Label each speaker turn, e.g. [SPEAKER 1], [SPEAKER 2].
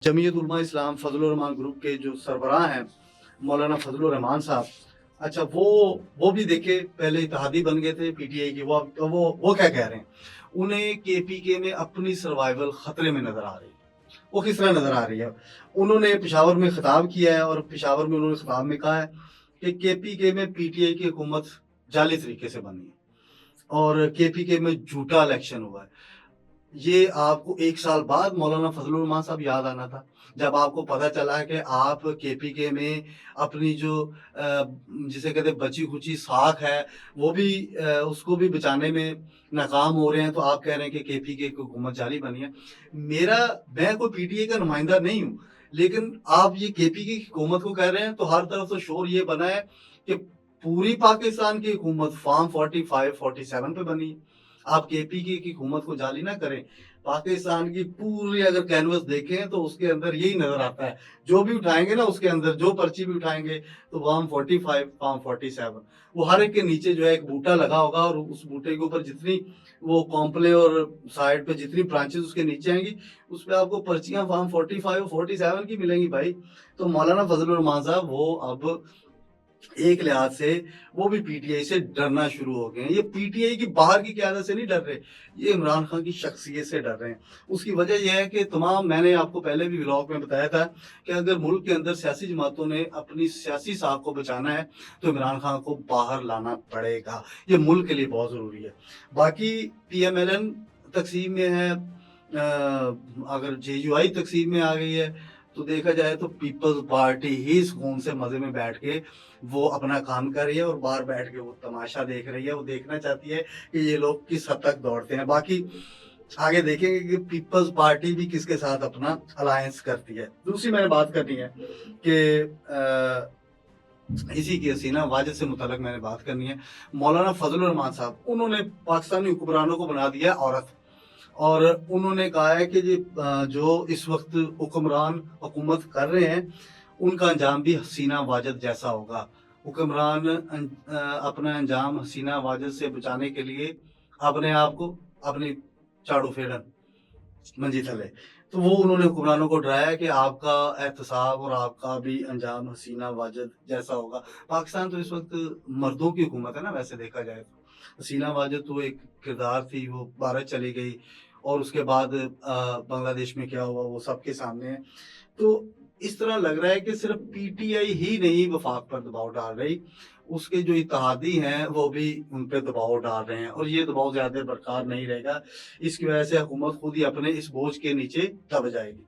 [SPEAKER 1] जमीयत उलमा इस्लाम Fazlur Rahman group के जो सरबराह हैं मौलाना फजलुर रहमान साहब, अच्छा वो भी देखिए पहले इत्तेहादी बन गए थे पीटीआई के। वो क्या कह रहे हैं, उन्हें केपीके में अपनी सर्वाइवल खतरे में नजर आ रही है। वो किस तरह नजर आ रही है, उन्होंने पेशावर में खिताब किया है और पेशावर में उन्होंने खिताब में कहा है कि केपीके में पीटीआई की हुकूमत जाली तरीके से बनी है और केपीके में झूठा इलेक्शन हुआ है। ये आपको 1 साल बाद मौलाना फजलुर रहमान साहब याद आना था, जब आपको पता चला कि आप केपीके में अपनी जो जिसे कहते हैं बची-खुची साख है, वो भी उसको भी बचाने में नाकाम हो रहे हैं, तो आप कह रहे हैं कि केपीके की हुकूमत जाली बनी है। मैं कोई पीटीआई का नुमाइंदा नहीं हूँ, लेकिन आप ये केपीके की हुकूमत को कह रहे हैं, तो हर तरफ से शोर ये बना है कि पूरी पाकिस्तान की हुकूमत फॉर्म 45, 47 पे बनी है। आप केपीके की हुकूमत को जाली ना करें। पाकिस्तान की पूरी अगर कैनवस देखें तो उसके अंदर यही नज़र आता है। जो भी उठाएँगे ना उसके अंदर जो पर्ची भी उठाएँगे तो फॉर्म 45, फॉर्म 47 वो हर एक के नीचे जो है एक बूटा लगा होगा और उस बूटे के ऊपर जितनी वो कॉम्प्ले और साइड पे जितनी ब्रांचेज़ उसके नीचे आएँगी, उसपे आपको पर्चियाँ फॉर्म 45 और 47 की मिलेंगी भाई। तो मौलाना फज़लुर रहमान साहब वो अब एक लिहाज से वो भी पीटीआई से डरना शुरू हो गए हैं। ये पीटीआई की बाहर की क़यादत से नहीं डर रहे, ये इमरान खान की शख्सियत से डर रहे हैं। उसकी वजह ये है कि मैंने आपको पहले भी व्लॉग में बताया था कि अगर मुल्क के अंदर सियासी जमातों ने अपनी सियासी साख को बचाना है, तो इमरान खान को बाहर लाना पड़ेगा। ये मुल्क के लिए बहुत ज़रूरी है। बाकी पीएमएलएन तक़सीम में है, अगर जेयूआई तक़सीम में आ गई है, तो देखा जाए तो पीपल्स पार्टी ही सुकून से मज़े में बैठ के वो अपना काम कर रही है और बाहर बैठ के वो तमाशा देख रही है। वो देखना चाहती है कि ये लोग किस हद तक दौड़ते हैं। बाकी आगे देखेंगे कि पीपल्स पार्टी भी किसके साथ अपना अलायंस करती है। दूसरी मैंने बात करनी है कि इसी की हसीना वाजिद से मुतल्लिक़ मैंने बात करनी है। मौलाना फज़लुर रहमान साहब, उन्होंने पाकिस्तानी हुक्मरानों को बना दिया औरत और उन्होंने कहा है कि जो इस वक़्त हुक्मरान हुकूमत कर रहे हैं, उनका अंजाम भी हसीना वाजिद जैसा होगा। हुक्मरान अपना अंजाम हसीना वाजिद से बचाने के लिए अपने आप को अपनी झाड़ू फेरन मंजी थले। तो वो उन्होंने हुक्मरानों को डराया कि आपका एहतसाब और आपका भी अंजाम हसीना वाजिद जैसा होगा। पाकिस्तान तो इस वक़्त मर्दों की हुकूमत है ना, वैसे देखा जाए तो। हसीना वाजिद तो एक किरदार थी, वो भारत चली गई और उसके बाद बांग्लादेश में क्या हुआ वो सबके सामने है। तो इस तरह लग रहा है कि सिर्फ पीटीआई ही नहीं वफाक पर दबाव डाल रही, उसके जो इत्तेहादी हैं वो भी उन पे दबाव डाल रहे हैं और ये दबाव ज़्यादा बरकरार नहीं रहेगा। इसकी वजह से हुकूमत खुद ही अपने इस बोझ के नीचे दब जाएगी।